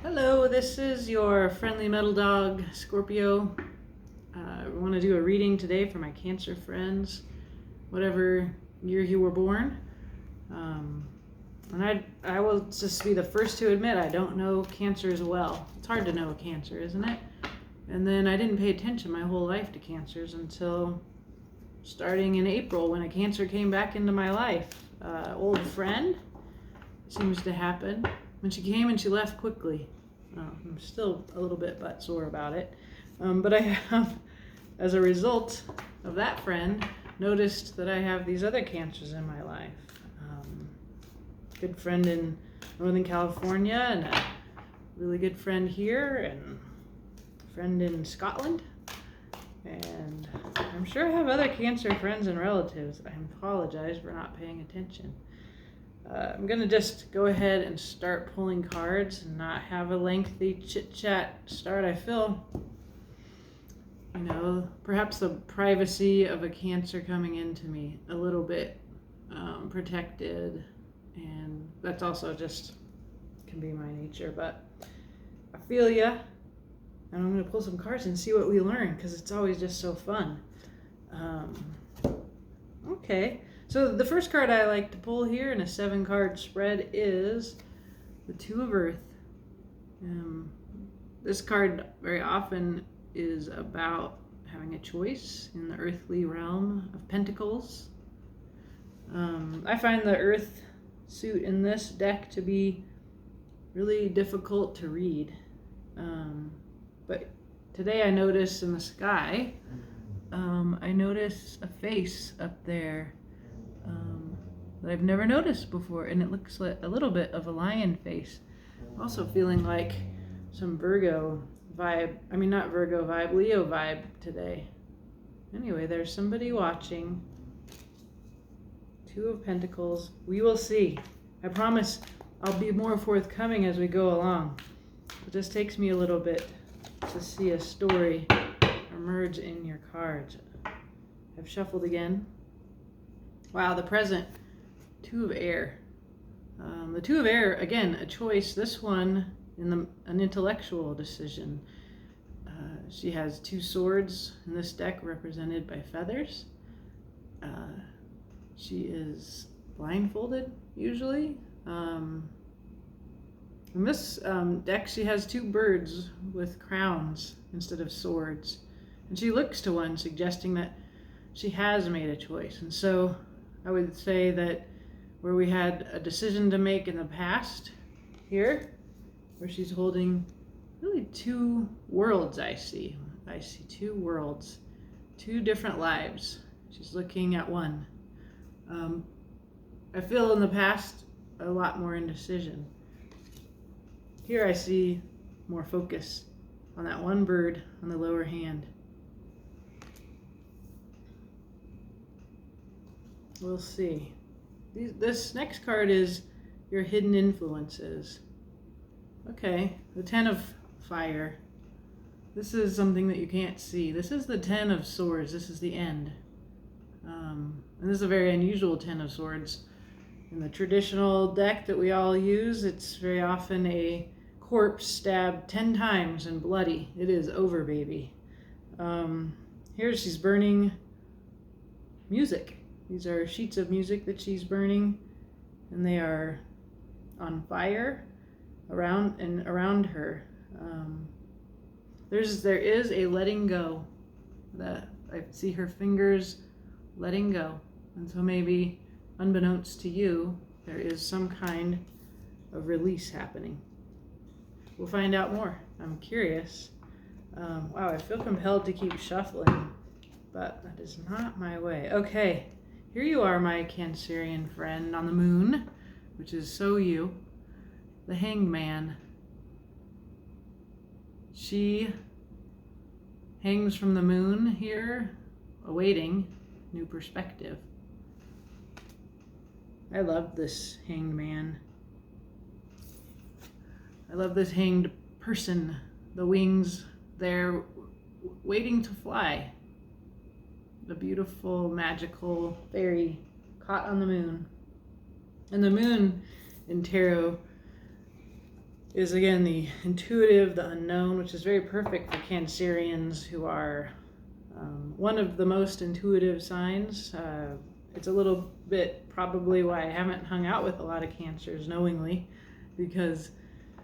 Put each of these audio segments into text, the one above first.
Hello, this is your friendly metal dog, Scorpio. I want to do a reading today for my Cancer friends, whatever year you were born. And I will just be the first to admit I don't know Cancer as well. It's hard to know a Cancer, isn't it? And then I didn't pay attention my whole life to Cancers until starting in April when a Cancer came back into my life. Old friend, seems to happen. When she came and she left quickly. I'm still a little bit butt sore about it. But I have, as a result of that friend, noticed that I have these other Cancers in my life. Good friend in Northern California, and a really good friend here, and a friend in Scotland. And I'm sure I have other Cancer friends and relatives. I apologize for not paying attention. I'm going to just go ahead and start pulling cards and not have a lengthy chit-chat start. I feel, perhaps the privacy of a Cancer coming into me a little bit protected, and that's also just can be my nature, but I feel ya, and I'm going to pull some cards and see what we learn, because it's always just so fun. Okay. So the first card I like to pull here in a 7-card spread is the Two of Earth. This card very often is about having a choice in the earthly realm of Pentacles. I find the Earth suit in this deck to be really difficult to read. But today I noticed in the sky, I notice a face up there that I've never noticed before, and it looks like a little bit of a lion face. I'm also feeling like some Virgo vibe. I mean, not Virgo vibe, Leo vibe today. Anyway, there's somebody watching. Two of Pentacles. We will see. I promise I'll be more forthcoming as we go along. It just takes me a little bit to see a story emerge in your cards. I've shuffled again. Wow, the present. Two of Air. The Two of Air, again, a choice. This one, an intellectual decision. She has 2 swords in this deck represented by feathers. She is blindfolded, usually. In this deck, she has 2 birds with crowns instead of swords. And she looks to one, suggesting that she has made a choice. And so I would say that where we had a decision to make in the past, here, where she's holding really 2 worlds, I see 2 worlds, 2 different lives. She's looking at one. I feel in the past a lot more indecision. Here I see more focus on that one bird on the lower hand. We'll see. This next card is your hidden influences. Okay, the 10 of Fire. This is something that you can't see. This is the 10 of Swords. This is the end. And this is a very unusual 10 of Swords. In the traditional deck that we all use, it's very often a corpse stabbed 10 times and bloody. It is over, baby. Here she's burning music. These are sheets of music that she's burning, and they are on fire around her. There is a letting go. That I see her fingers letting go, and so maybe, unbeknownst to you, there is some kind of release happening. We'll find out more. I'm curious. Wow, I feel compelled to keep shuffling, but that is not my way. Okay. Here you are, my Cancerian friend on the moon, which is so you, the Hanged Man. She hangs from the moon here, awaiting new perspective. I love this Hanged Man. I love this hanged person, the wings there waiting to fly. The beautiful, magical fairy caught on the moon. And the moon in tarot is again the intuitive, the unknown, which is very perfect for Cancerians, who are one of the most intuitive signs. It's a little bit probably why I haven't hung out with a lot of Cancers knowingly, because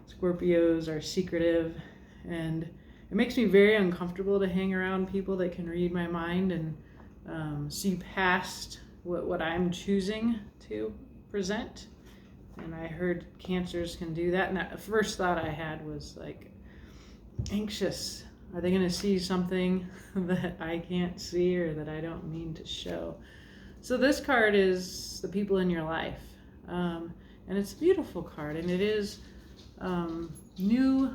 Scorpios are secretive, and it makes me very uncomfortable to hang around people that can read my mind and see past what I'm choosing to present. And I heard Cancers can do that, and the first thought I had was like, anxious. Are they going to see something that I can't see or that I don't mean to show? So this card is the people in your life, and it's a beautiful card, and it is new.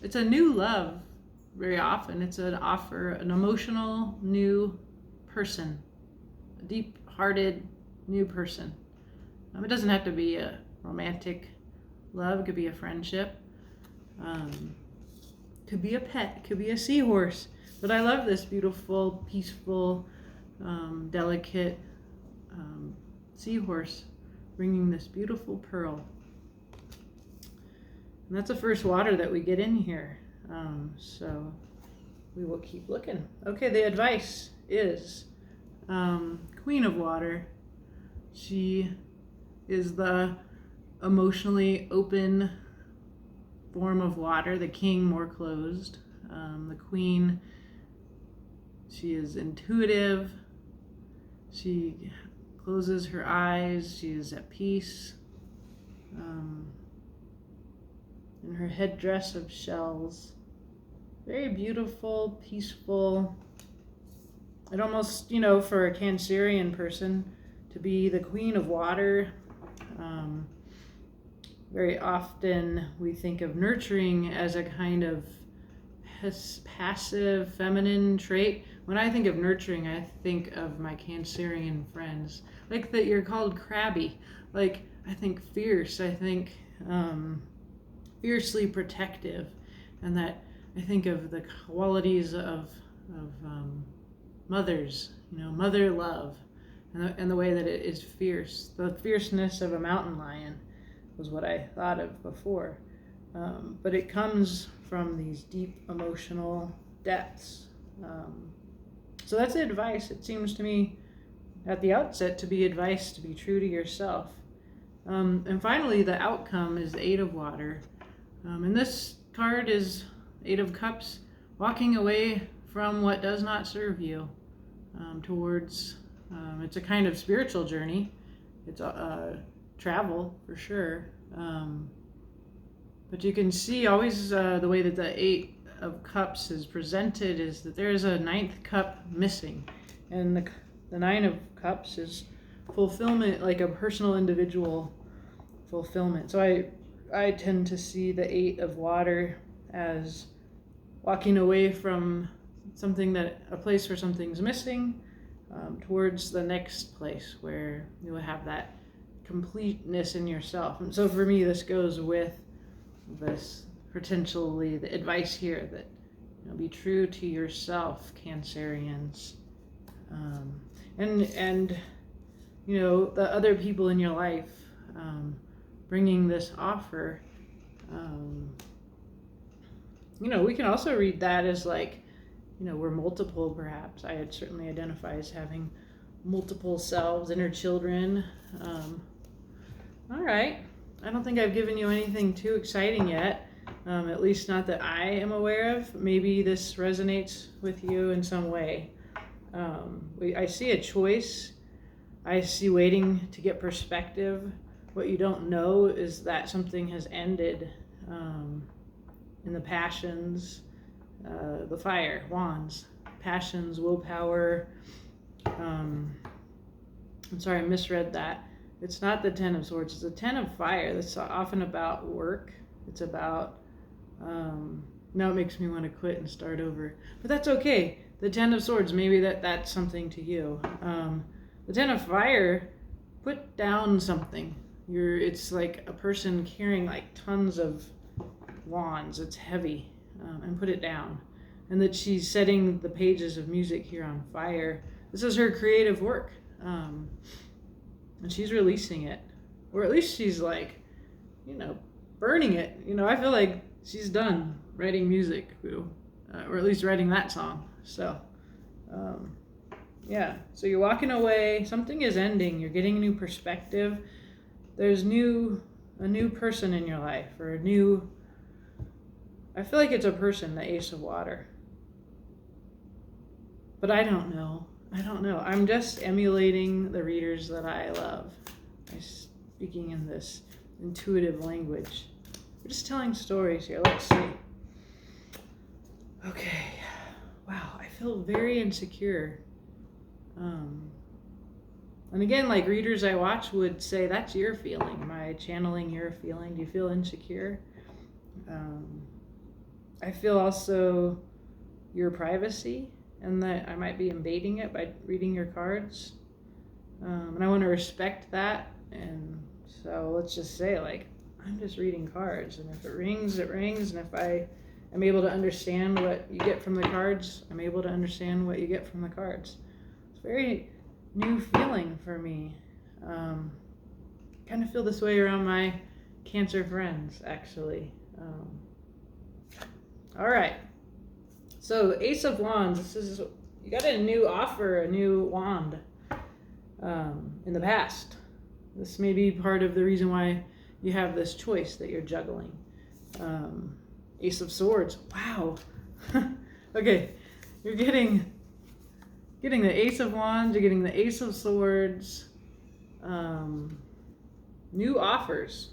It's a new love. Very often it's an offer, an emotional new person, a deep-hearted new person. It doesn't have to be a romantic love. It could be a friendship. Could be a pet. Could be a seahorse. But I love this beautiful, peaceful, delicate seahorse bringing this beautiful pearl. And that's the first water that we get in here. So we will keep looking. Okay, the advice is Queen of Water. She is the emotionally open form of water, the king more closed. The queen, she is intuitive. She closes her eyes. She is at peace. In her headdress of shells. Very beautiful, peaceful. It almost, for a Cancerian person to be the queen of water, very often we think of nurturing as a kind of passive feminine trait. When I think of nurturing, I think of my Cancerian friends. Like that you're called crabby. Like I think fierce. I think fiercely protective. And that I think of the qualities of mothers, mother love. And the way that it is fierce. The fierceness of a mountain lion was what I thought of before. But it comes from these deep emotional depths. So that's advice. It seems to me at the outset to be advice to be true to yourself. And finally, the outcome is the Eight of Water. And this card is Eight of Cups, walking away from what does not serve you towards, it's a kind of spiritual journey. It's travel for sure. But you can see always the way that the Eight of Cups is presented is that there is a ninth cup missing. And the Nine of Cups is fulfillment, like a personal individual fulfillment. So I tend to see the Eight of Water as walking away from a place where something's missing, towards the next place where you will have that completeness in yourself. And so for me, this goes with this potentially the advice here that be true to yourself, Cancerians, and the other people in your life, bringing this offer. We can also read that as like, we're multiple, perhaps. I had certainly identify as having multiple selves, inner children. All right. I don't think I've given you anything too exciting yet, at least not that I am aware of. Maybe this resonates with you in some way. I see a choice. I see waiting to get perspective. What you don't know is that something has ended in the passions, the fire, wands, passions, willpower. I'm sorry, I misread that. It's not the Ten of Swords, it's the Ten of Fire. That's often about work. It's about, now it makes me want to quit and start over. But that's okay. The Ten of Swords, maybe that's something to you. The Ten of Fire, put down something. It's like a person carrying like tons of wands. It's heavy, and put it down. And that she's setting the pages of music here on fire. This is her creative work. And she's releasing it. Or at least she's like, burning it. You know, I feel like she's done writing music, or at least writing that song. So, yeah. So you're walking away. Something is ending. You're getting a new perspective. There's a new person in your life, or I feel like it's a person, the Ace of Water. But I don't know. I'm just emulating the readers that I love. I'm speaking in this intuitive language. We're just telling stories here. Let's see. Okay. Wow, I feel very insecure. And again, like readers I watch would say, that's your feeling. Am I channeling your feeling? Do you feel insecure? I feel also your privacy, and that I might be invading it by reading your cards. And I want to respect that. And so let's just say, like, I'm just reading cards. And if it rings, it rings. And if I am able to understand what you get from the cards, I'm able to understand what you get from the cards. It's a very new feeling for me. Kind of feel this way around my Cancer friends, actually. All right. So Ace of Wands, you got a new offer, a new wand in the past. This may be part of the reason why you have this choice that you're juggling. Ace of Swords, wow. Okay, you're getting the Ace of Wands, you're getting the Ace of Swords, new offers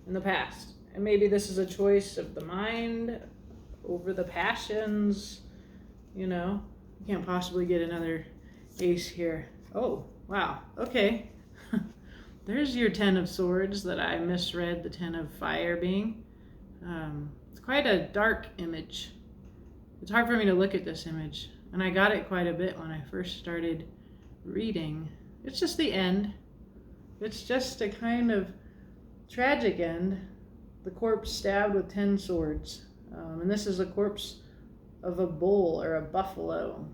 in the past. And maybe this is a choice of the mind over the passions, you know. You can't possibly get another ace here. Oh, wow, okay. There's your 10 of Swords that I misread the 10 of Fire being. It's quite a dark image. It's hard for me to look at this image, and I got it quite a bit when I first started reading. It's just the end. It's just a kind of tragic end. The corpse stabbed with 10 swords. And this is a corpse of a bull or a buffalo.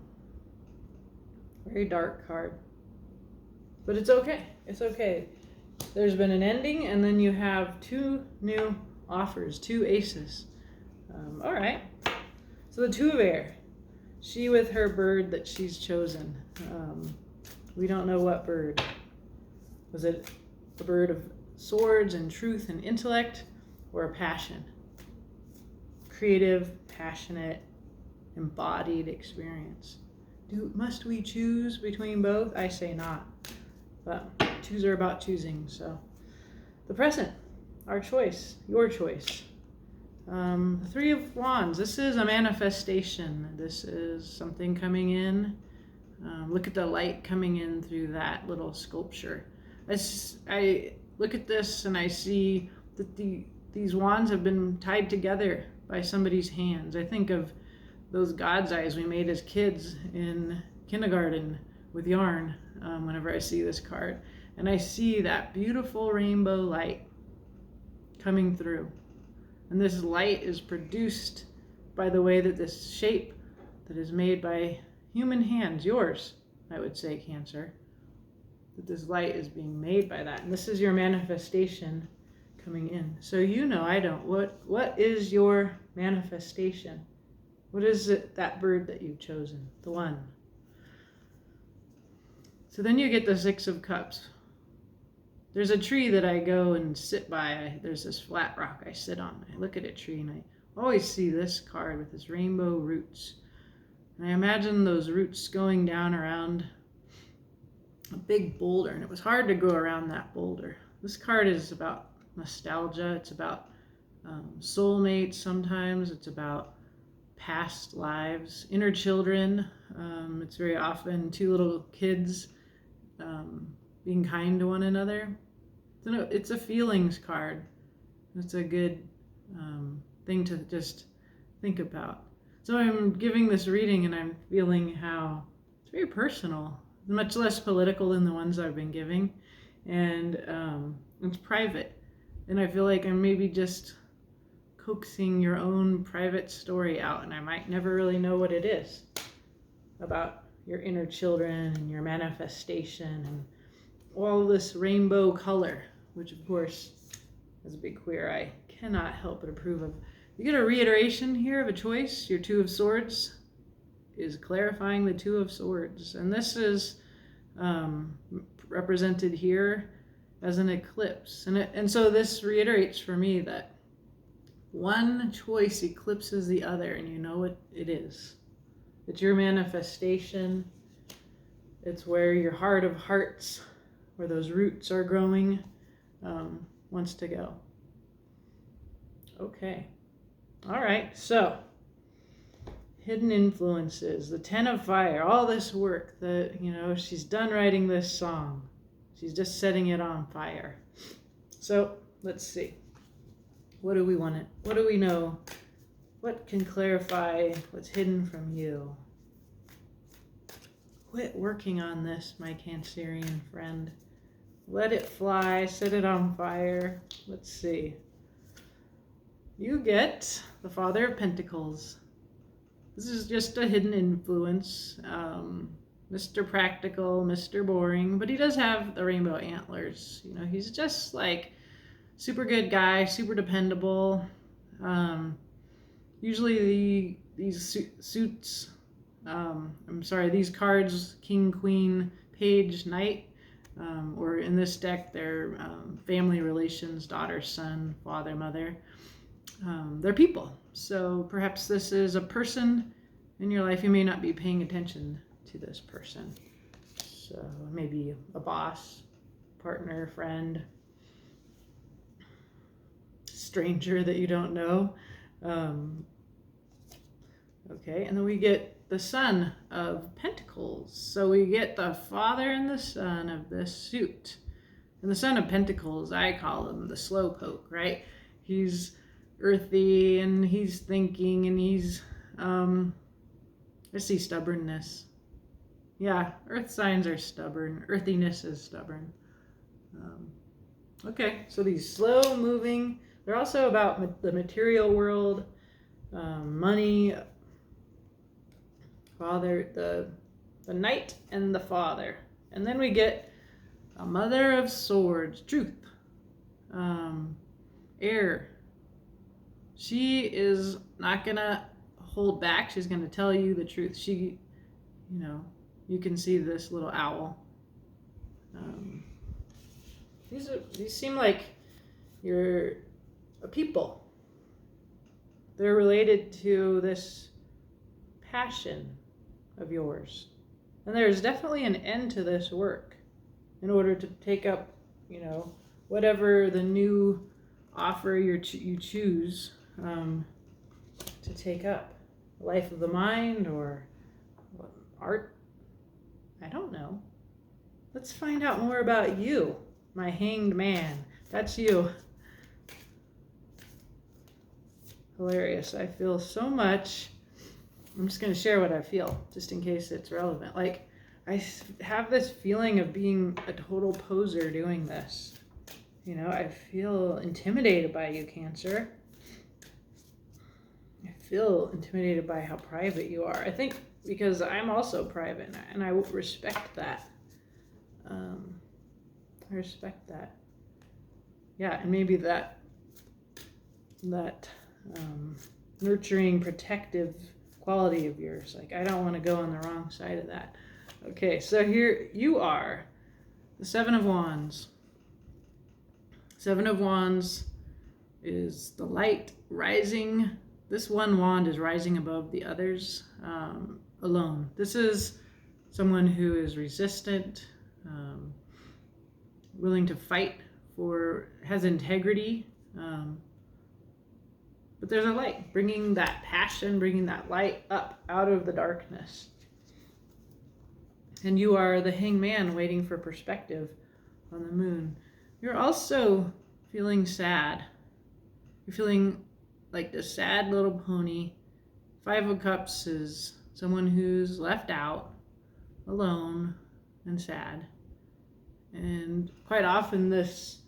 Very dark card. But it's okay. It's okay. There's been an ending, and then you have 2 new offers, 2 aces. All right. So the 2 of Air. She with her bird that she's chosen. We don't know what bird. Was it a bird of swords and truth and intellect, or a passion? Creative, passionate, embodied experience. Must we choose between both? I say not. But twos are about choosing. So the present, our choice, your choice. The 3 of Wands. This is a manifestation. This is something coming in. Look at the light coming in through that little sculpture. I look at this and I see that these wands have been tied together by somebody's hands. I think of those God's eyes we made as kids in kindergarten with yarn whenever I see this card. And I see that beautiful rainbow light coming through. And this light is produced by the way that this shape that is made by human hands, yours, I would say, Cancer, that this light is being made by that. And this is your manifestation coming in. So you know, I don't. What is your manifestation? What is it, that bird that you've chosen? The one. So then you get the 6 of Cups. There's a tree that I go and sit by. There's this flat rock I sit on. I look at a tree and I always see this card with its rainbow roots. And I imagine those roots going down around a big boulder. And it was hard to go around that boulder. This card is about nostalgia. It's about soulmates sometimes. It's about past lives, inner children. It's very often 2 little kids being kind to one another. So it's a feelings card. It's a good thing to just think about. So I'm giving this reading and I'm feeling how it's very personal, much less political than the ones I've been giving. And it's private. And I feel like I'm maybe just coaxing your own private story out, and I might never really know what it is about your inner children and your manifestation and all this rainbow color, which of course as a big queer, I cannot help but approve of. You get a reiteration here of a choice. Your Two of Swords is clarifying the Two of Swords. And this is represented here as an eclipse. And so this reiterates for me that one choice eclipses the other, and you know what it is. It's your manifestation. It's where your heart of hearts, where those roots are growing, wants to go. Okay. All right. So, hidden influences, the Ten of Fire, all this work that, she's done writing this song. She's just setting it on fire. So, let's see. What do we want it? What do we know? What can clarify what's hidden from you? Quit working on this, my Cancerian friend. Let it fly, set it on fire. Let's see. You get the Father of Pentacles. This is just a hidden influence. Mr. Practical, Mr. Boring, but he does have the rainbow antlers. He's just like super good guy, super dependable. Usually these suits, these cards, King, Queen, Page, Knight, or in this deck, they're family relations, daughter, son, father, mother. They're people. So perhaps this is a person in your life. You may not be paying attention to this person. So maybe a boss, partner, friend, stranger that you don't know. Okay, and then we get the Son of Pentacles. So we get the Father and the Son of this suit. And the Son of Pentacles, I call him the slowpoke, right? He's earthy and he's thinking and he's, I see stubbornness. Yeah, earth signs are stubborn. Earthiness is stubborn. Okay, so these slow moving, they're also about the material world, money, Father, the Knight and the Father. And then we get a Mother of Swords, Truth, Air. She is not gonna hold back. She's gonna tell you the truth. She, you can see this little owl. These seem like you're a people. They're related to this passion of yours. And there's definitely an end to this work in order to take up, whatever the new offer you choose to take up. Life of the mind or art. I don't know. Let's find out more about you, my hanged man. That's you. Hilarious. I feel so much. I'm just going to share what I feel, just in case it's relevant. Like, I have this feeling of being a total poser doing this. I feel intimidated by you, Cancer. I feel intimidated by how private you are. I think because I'm also private, and I respect that. I respect that. Yeah, and maybe that nurturing, protective quality of yours. Like, I don't want to go on the wrong side of that. Okay, so here you are, the Seven of Wands. Seven of Wands is the light rising. This one wand is rising above the others alone. This is someone who is resistant, willing to fight has integrity. But there's a light, bringing that passion, bringing that light up out of the darkness. And you are the hangman waiting for perspective on the moon. You're also feeling sad. You're feeling like the sad little pony. Five of Cups is someone who's left out, alone, and sad. And quite often this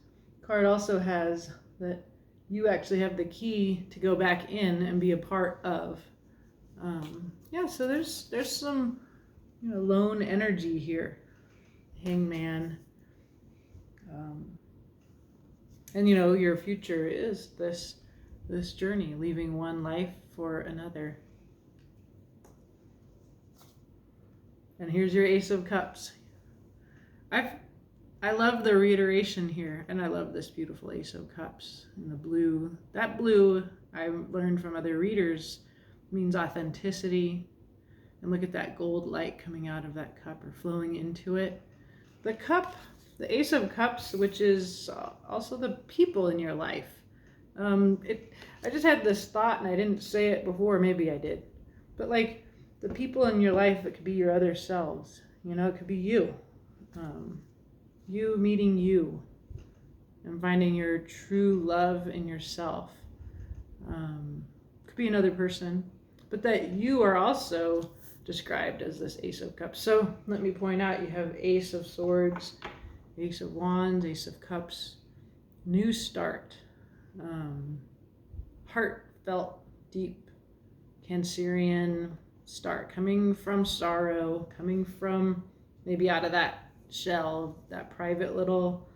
card also has that you actually have the key to go back in and be a part of. So there's some lone energy here. Hangman. And you know, your future is this journey, leaving one life for another. And here's your Ace of Cups. I love the reiteration here, and I love this beautiful Ace of Cups in the blue. That blue, I learned from other readers, means authenticity. And look at that gold light coming out of that cup or flowing into it. The cup, the Ace of Cups, which is also the people in your life. I just had this thought, and I didn't say it before. Maybe I did. But like the people in your life, it could be your other selves. You know, it could be you. You meeting you and finding your true love in yourself. Could be another person, but that you are also described as this Ace of Cups. So let me point out, you have Ace of Swords, Ace of Wands, Ace of Cups, new start, heartfelt, deep, Cancerian start, coming from sorrow, coming from maybe out of that shell, that private little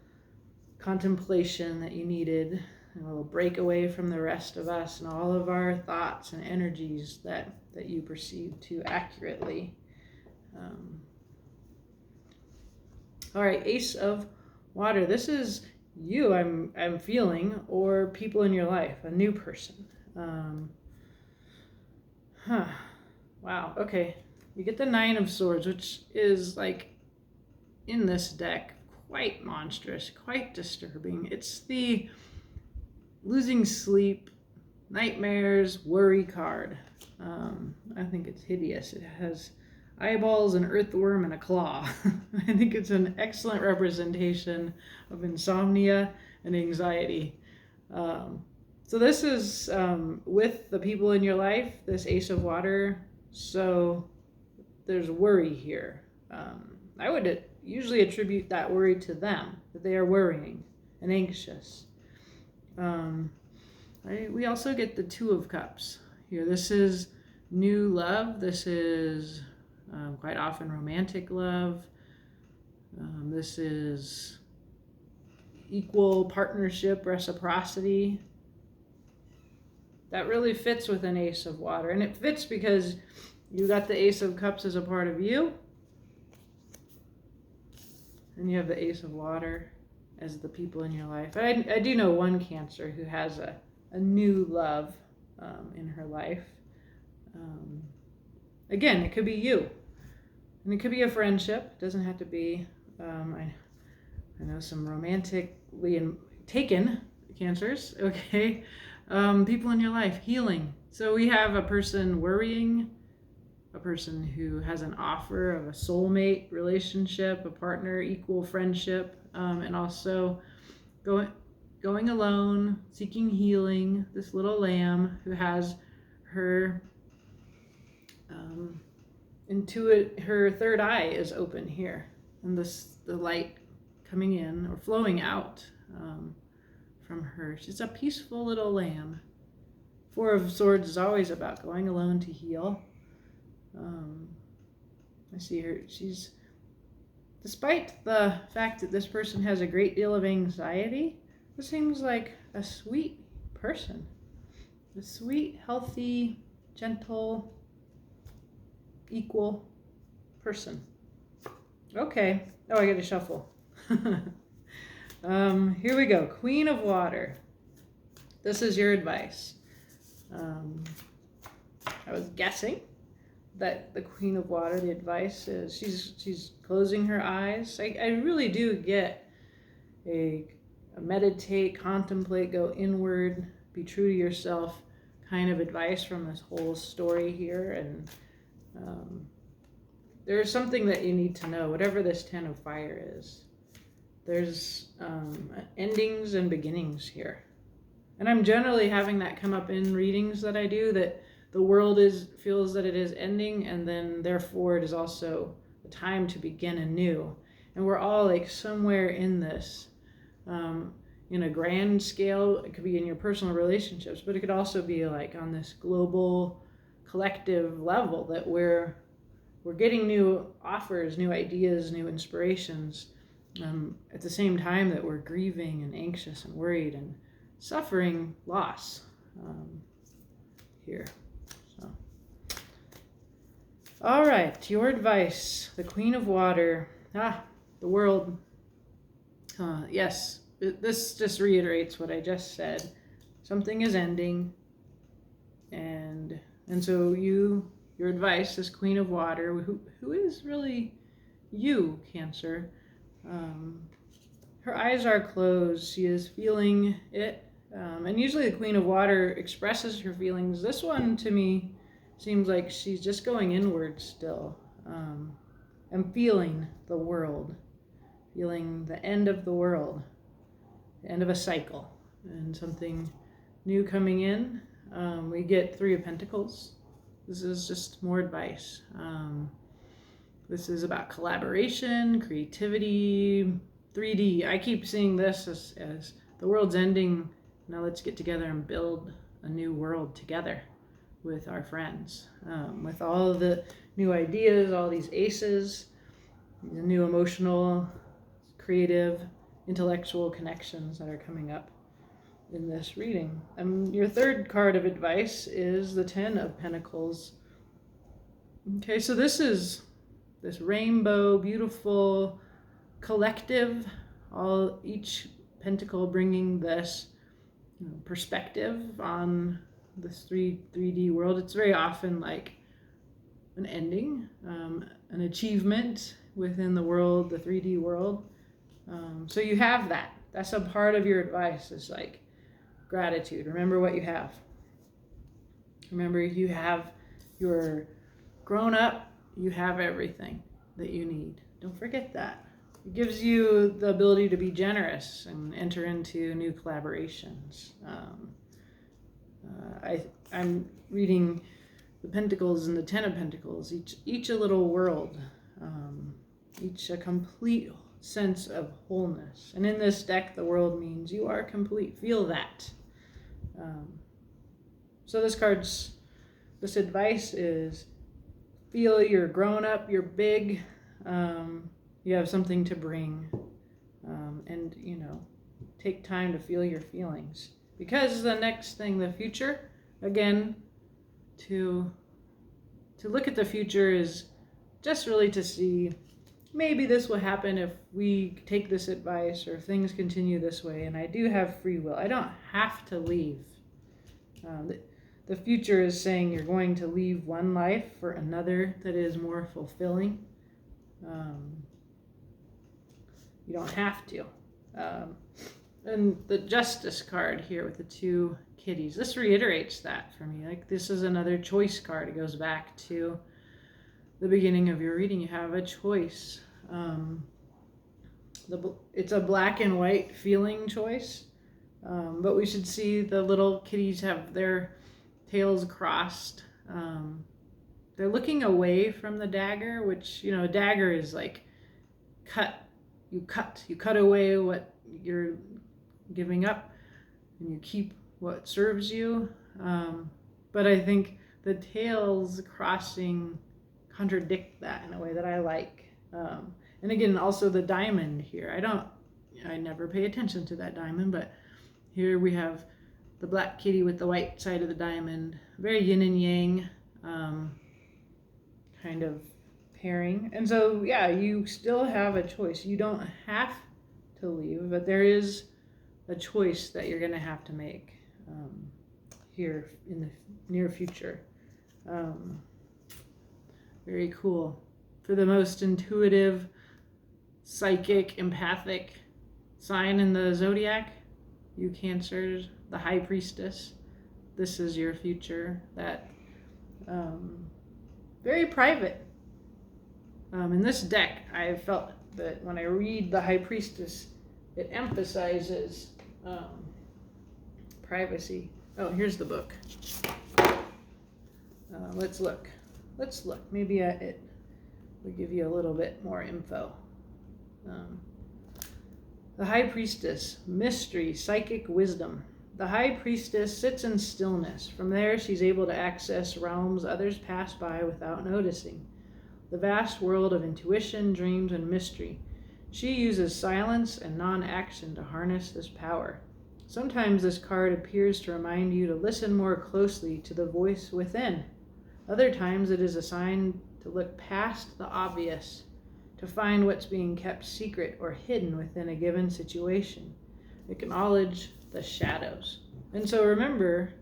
contemplation that you needed, a little breakaway from the rest of us and all of our thoughts and energies that you perceive too accurately. All right, Ace of Water. This is you, I'm feeling, or people in your life, a new person. Wow, okay. You get the Nine of Swords, which is like, in this deck, quite monstrous, quite disturbing. It's the losing sleep, nightmares, worry card. I think it's hideous. It has eyeballs, an earthworm, and a claw. I think it's an excellent representation of insomnia and anxiety. So this is with the people in your life, this Ace of Water. So there's worry here. I would usually attribute that worry to them, that they are worrying and anxious. We also get the Two of Cups here. This is new love. This is quite often romantic love. This is equal partnership, reciprocity. That really fits with an Ace of Water. And it fits because you got the Ace of Cups as a part of you. And you have the Ace of Water as the people in your life. I do know one Cancer who has a new love in her life. Again, it could be you. And it could be a friendship. It doesn't have to be. I know some romantically taken Cancers. Okay. People in your life, healing. So we have a person worrying, a person who has an offer of a soulmate relationship, a partner, equal friendship, and also going alone, seeking healing. This little lamb who has her her third eye is open here, and the light coming in or flowing out from her. She's a peaceful little lamb. Four of Swords is always about going alone to heal. I see her. She's, despite the fact that this person has a great deal of anxiety, this seems like a sweet person. A sweet, healthy, gentle, equal person. Okay. Oh, I got to shuffle. Here we go. Queen of Water. This is your advice. I was guessing that the Queen of Water, the advice is she's closing her eyes. I really do get a meditate, contemplate, go inward, be true to yourself kind of advice from this whole story here. And there's something that you need to know, whatever this Ten of Fire is. There's endings and beginnings here. And I'm generally having that come up in readings that I do, that the world feels that it is ending, and then therefore it is also a time to begin anew. And we're all like somewhere in this, in a grand scale. It could be in your personal relationships, but it could also be like on this global collective level that we're getting new offers, new ideas, new inspirations, at the same time that we're grieving and anxious and worried and suffering loss here. So, all right, your advice, the Queen of Water. The world. Yes, this just reiterates what I just said. Something is ending, and so your advice, this Queen of Water, who is really you, Cancer. Her eyes are closed. She is feeling it. And usually the Queen of Water expresses her feelings. This one, to me, seems like she's just going inward still. And feeling the world. Feeling the end of the world. The end of a cycle. And something new coming in. We get Three of Pentacles. This is just more advice. This is about collaboration, creativity, 3D. I keep seeing this as the world's ending. Now let's get together and build a new world together with our friends. With all the new ideas, all these aces, the new emotional, creative, intellectual connections that are coming up in this reading. And your third card of advice is the Ten of Pentacles. Okay, so this is this rainbow, beautiful collective, each pentacle bringing this perspective on this 3D world. It's very often like an ending, an achievement within the world, the 3D world. So you have that. That's a part of your advice, is like gratitude. Remember what you have. Remember you're grown up, you have everything that you need. Don't forget that. It gives you the ability to be generous and enter into new collaborations. I'm reading the Pentacles and the Ten of Pentacles, each a little world, each a complete sense of wholeness. And in this deck, the world means you are complete. Feel that. So this advice is feel you're grown up, you're big, you have something to bring, and take time to feel your feelings, because the next thing, the future, again, to look at the future is just really to see maybe this will happen if we take this advice, or if things continue this way, and I do have free will. I don't have to leave. The future is saying you're going to leave one life for another that is more fulfilling. You don't have to. And the Justice card here with the two kitties, this reiterates that for me. Like, this is another choice card. It goes back to the beginning of your reading. You have a choice. It's a black and white feeling choice. But we should see the little kitties have their tails crossed. They're looking away from the dagger, which, a dagger is like you cut away what you're giving up, and you keep what serves you. But I think the tails crossing contradict that in a way that I like. And again, also the diamond here. I never pay attention to that diamond, but here we have the black kitty with the white side of the diamond. Very yin and yang kind of pairing. And so, yeah, you still have a choice. You don't have to leave, but there is a choice that you're going to have to make here in the near future. Very cool. For the most intuitive, psychic, empathic sign in the zodiac, you Cancers, the High Priestess, this is your future. That very private. In this deck, I felt that when I read the High Priestess, it emphasizes privacy. Oh, here's the book. Let's look. Maybe it will give you a little bit more info. The High Priestess, mystery, psychic wisdom. The High Priestess sits in stillness. From there, she's able to access realms others pass by without noticing. The vast world of intuition, dreams, and mystery. She uses silence and non-action to harness this power. Sometimes this card appears to remind you to listen more closely to the voice within. Other times it is a sign to look past the obvious, to find what's being kept secret or hidden within a given situation. Acknowledge the shadows. And so remember,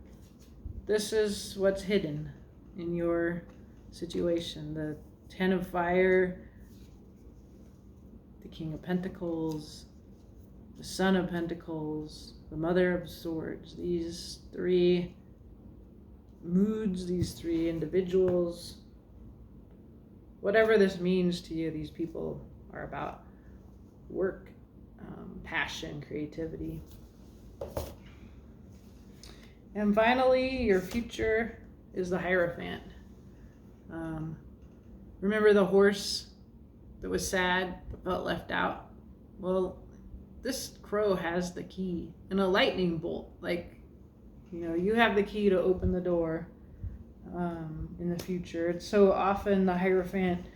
this is what's hidden in your situation. The Ten of Fire, the King of Pentacles, the Son of Pentacles, the Mother of Swords. These three moods, these three individuals, whatever this means to you, these people are about work, passion, creativity. And finally, your future is the Hierophant. Remember the horse that was sad, that felt left out? Well, this crow has the key and a lightning bolt. Like, you have the key to open the door in the future. It's so often the Hierophant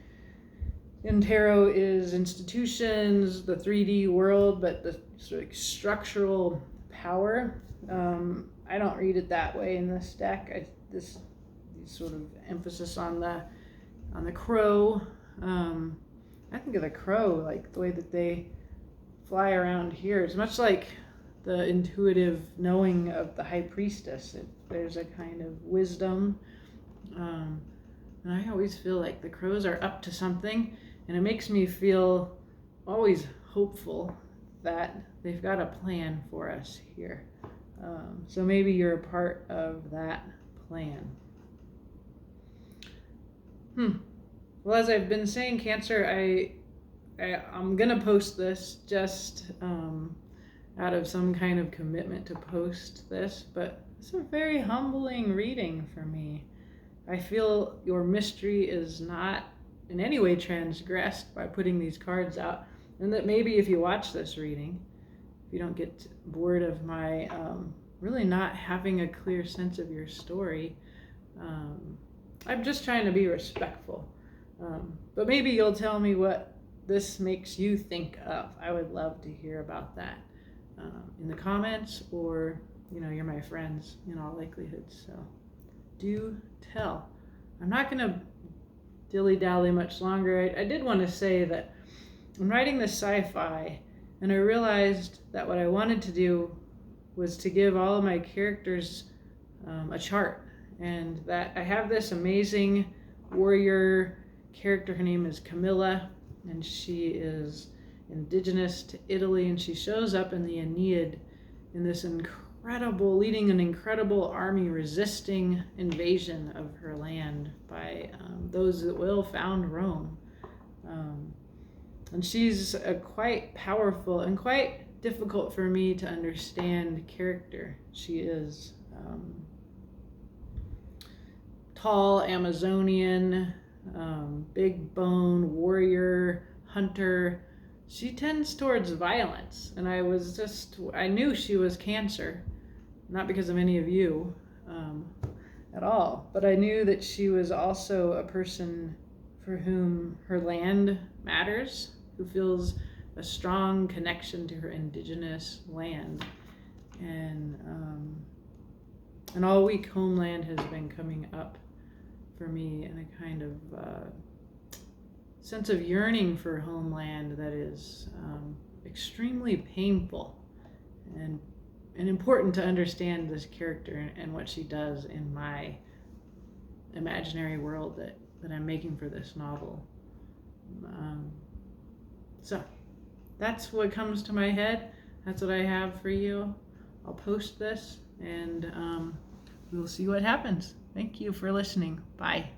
in tarot is institutions, the 3D world, but the sort of structural power. I don't read it that way in this deck. This sort of emphasis on the crow. I think of the crow like the way that they fly around here. It's much like the intuitive knowing of the High Priestess. There's a kind of wisdom. And I always feel like the crows are up to something, and it makes me feel always hopeful that they've got a plan for us here. So maybe you're a part of that plan. Well, as I've been saying, Cancer, I'm gonna post this just out of some kind of commitment to post this, but it's a very humbling reading for me. I feel your mystery is not in any way transgressed by putting these cards out, and that maybe if you watch this reading, if you don't get bored of my really not having a clear sense of your story, I'm just trying to be respectful. But maybe you'll tell me what this makes you think of. I would love to hear about that in the comments, or you're my friends in all likelihood, so do tell. I'm not gonna dilly-dally much longer. I did want to say that I'm writing this sci-fi, and I realized that what I wanted to do was to give all of my characters a chart, and that I have this amazing warrior character. Her name is Camilla, and she is indigenous to Italy, and she shows up in the Aeneid in this leading an incredible army resisting invasion of her land by those that will found Rome. And she's a quite powerful and quite difficult for me to understand character. She is tall, Amazonian, big bone, warrior, hunter. She tends towards violence, and I knew she was Cancer, not because of any of you at all, but I knew that she was also a person for whom her land matters, who feels a strong connection to her indigenous land. And all week Homeland has been coming up for me in a kind of sense of yearning for homeland that is extremely painful and important to understand this character and what she does in my imaginary world that I'm making for this novel. So that's what comes to my head. That's what I have for you. I'll post this, and we'll see what happens. Thank you for listening. Bye.